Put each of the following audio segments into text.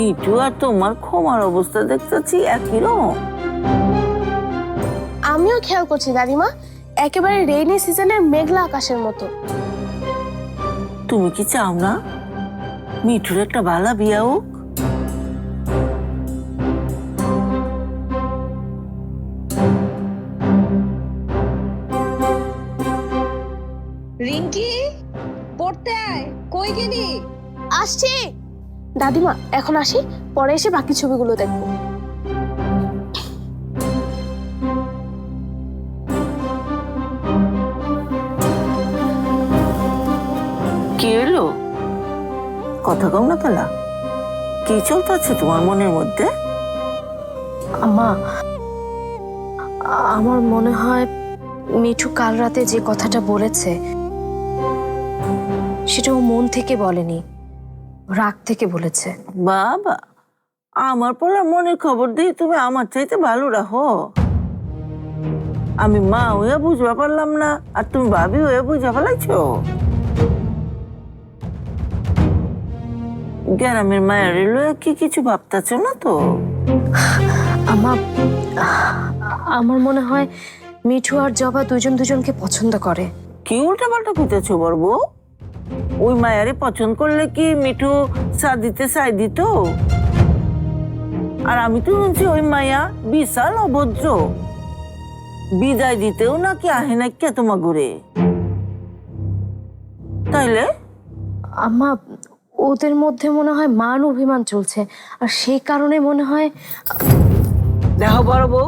মিঠু আর তোমার ক্ষমার অবস্থা দেখতেছি একই রকম। আমিও খেয়াল করছি দাদিমা, একেবারে রেইনি সিজনের মেঘলা আকাশের মতো। তুমি কি চাও না মিঠুর একটা ভালো বিয়া হোক? রিঙ্কি, পড়তে আয়। কই গেলি? আসছি দাদিমা, এখন আসি, পরে এসে বাকি ছবিগুলো দেখবো। কি এলো? কথা কম না কেলা? কি চলতেছে তোমার মনের মধ্যে? আম্মা, আমার মনে হয় মিঠু কাল রাতে যে কথাটা বলেছে সেটা ও মন থেকে বলেনি, রাগ থেকে বলেছে। বাবা, আমার পোলার মনের খবর দিয়ে তুমি আমার চাইতে ভালো রাখো। আমি মা হইয়া বুঝবা পারলাম না, আর তুমি ভাবি হইয়া বুঝা ফেলাইছো। গ্রামের মায়ের লইয়া কি কিছু ভাবতেছ না তো? আম্মা, আমার মনে হয় মিঠু আর জবা দুজন দুজনকে পছন্দ করে। কি উল্টা পাল্টা খুঁজেছো বলবো? ওই মায়ারে পছন্দ করলে কি মিঠু চা দিতে চাই দিত? আর আমি তো শুনছি ওই মায়া বিশাল অভদ্র, বিদায় দিতেও নাকি আহে না কে তোমার ঘুরে। তাইলে আম্মা, ওদের মধ্যে মনে হয় মান অভিমান চলছে, আর সেই কারণে মনে হয়। দেখো বড় বউ,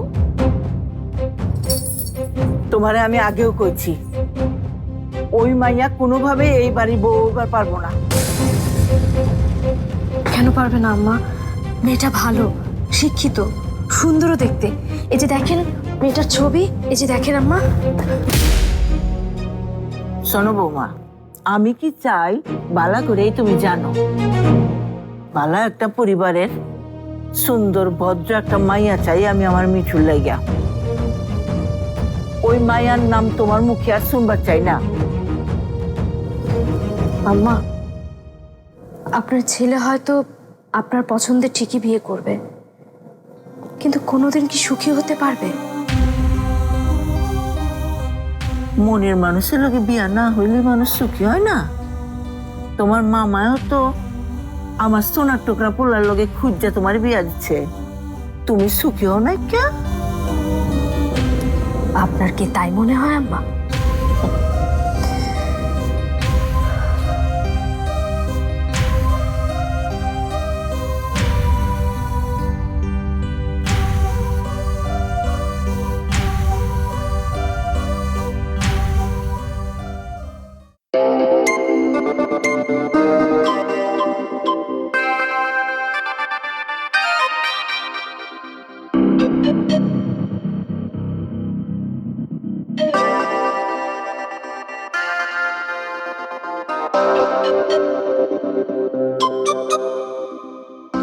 তোমারে আমি আগেও কইছি ওই মাইয়া কোনোভাবে এই বাড়ি বউ হইবার পারবো না। কেন পারবে না আম্মা? মেয়েটা ভালো, শিক্ষিত, সুন্দরও দেখতে। এই যে দেখেন মেয়েটার ছবি, এই যে দেখেন আম্মা। শোনো বৌমা, আমি কি চাই বালা করেই তুমি জানো। বালা একটা পরিবারের সুন্দর ভদ্র একটা মাইয়া চাই আমি আমার মিঠুর লাইগা। ওই মায়ার নাম তোমার মুখে আর শুনবার চাই না। আম্মা, আপনার ছেলে হয়তো আপনার পছন্দের ঠিকই বিয়ে করবে, কিন্তু কোনোদিন কি সুখী হতে পারবে? মনের মানুষের লোকে বিয়া না হইলে মানুষ সুখী হয় না। তোমার মামাও তো আমার সোনার টুকরা পোলার লোকে খুঁজছে তোমার বিয়া দিচ্ছে, তুমি সুখী হও না কে? আপনার কি তাই মনে হয় আম্মা?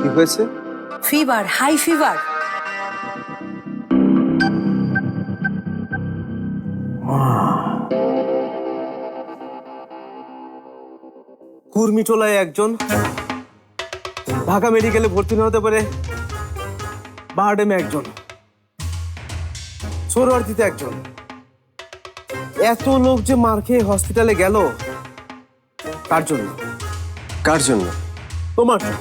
কি হয়েছে? Fever, high fever. কুর্মিটোলায় একজন, ঢাকা মেডিকেলে ভর্তি না হতে পারে বারডেমে একজন, সোহরাওয়ার্দীতে একজন। এত লোক যে মার খেয়ে হসপিটালে গেল কার জন্য? কার জন্য? তোমার জন্য।